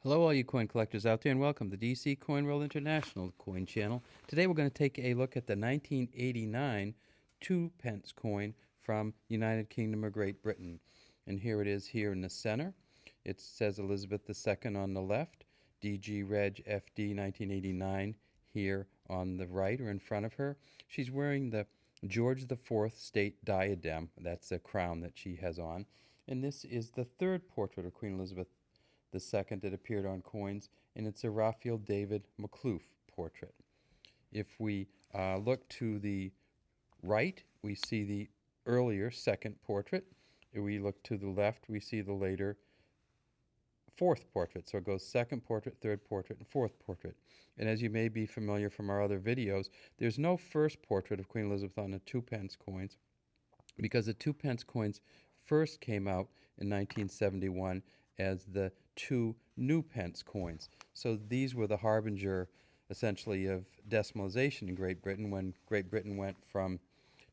Hello all you coin collectors out there, and welcome to DC Coin World International Coin Channel. Today we're going to take a look at the 1989 2 pence coin from United Kingdom of Great Britain. And here it is here in the center. It says Elizabeth II on the left, DG Reg FD 1989 here on the right or in front of her. She's wearing the George IV state diadem. That's the crown that she has on. And this is the third portrait of Queen Elizabeth the second that appeared on coins, and it's a Raphael David Makhlouf portrait. If we look to the right, we see the earlier second portrait. If we look to the left, we see the later fourth portrait. So it goes second portrait, third portrait, and fourth portrait. And as you may be familiar from our other videos, there's no first portrait of Queen Elizabeth on the 2 pence coins, because the 2 pence coins first came out in 1971 as the 2 new pence coins. So these were the harbinger, essentially, of decimalization in Great Britain, when Great Britain went from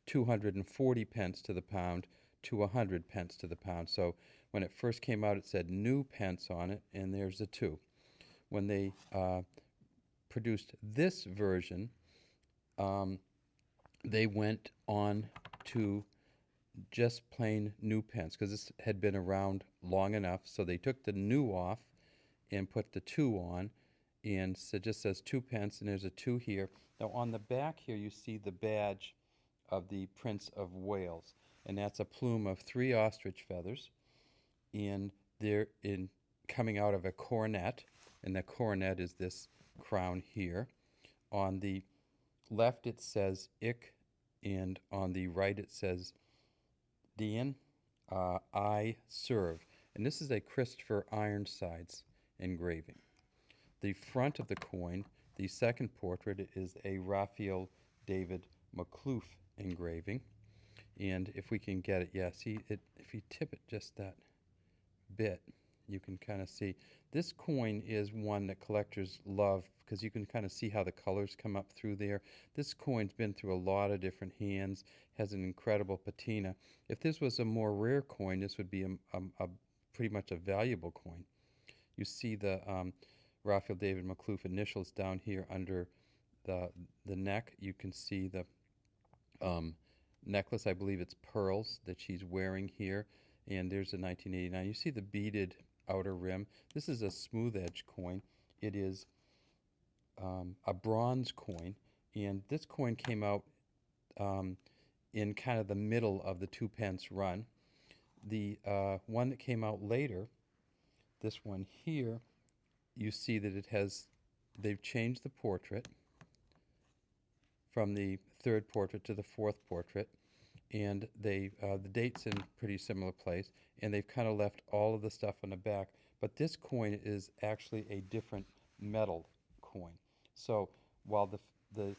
240 pence to the pound to 100 pence to the pound. So when it first came out, it said new pence on it, and there's the 2. When they produced this version, they went on to just plain new pence, because this had been around long enough. So they took the new off and put the 2 on, and so it just says 2 pence, and there's a 2 here. Now on the back here you see the badge of the Prince of Wales, and that's a plume of 3 ostrich feathers, and they're coming out of a coronet, and the coronet is this crown here. On the left it says Ich, and on the right it says Dean, I serve. And this is a Christopher Ironsides engraving. The front of the coin, the second portrait, is a Raphael David Makhlouf engraving. And if we can get it, yeah, see, if you tip it just that bit, you can kind of see. This coin is one that collectors love because you can kind of see how the colors come up through there. This coin's been through a lot of different hands, has an incredible patina. If this was a more rare coin, this would be a pretty much a valuable coin. You see the Raphael David Makhlouf initials down here under the neck. You can see the necklace, I believe it's pearls, that she's wearing here. And there's a 1989. You see the beaded outer rim. This is a smooth edge coin. It is a bronze coin, and this coin came out in kind of the middle of the 2 pence run. The one that came out later, this one here, you see that it has, they've changed the portrait from the third portrait to the fourth portrait, and they the date's in pretty similar place, and they've kind of left all of the stuff on the back. But this coin is actually a different metal coin. So while the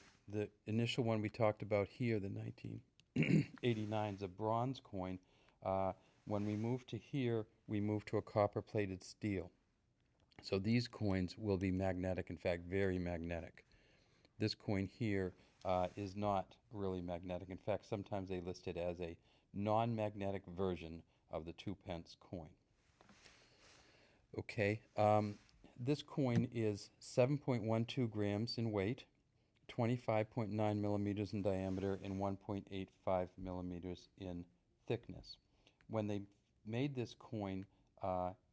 initial one we talked about here, the 1989, is a bronze coin, when we move to here, we move to a copper-plated steel. So these coins will be magnetic, in fact, very magnetic. This coin here is not really magnetic. In fact, sometimes they list it as a non-magnetic version of the 2 pence coin. Okay, this coin is 7.12 grams in weight, 25.9 millimeters in diameter, and 1.85 millimeters in thickness. When they made this coin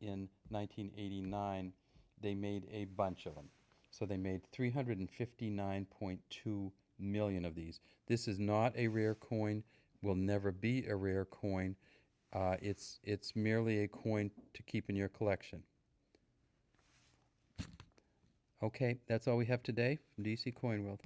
in 1989, they made a bunch of them. So they made 359.2 million of these. This is not a rare coin, will never be a rare coin. It's merely a coin to keep in your collection. Okay, that's all we have today from DC Coin World.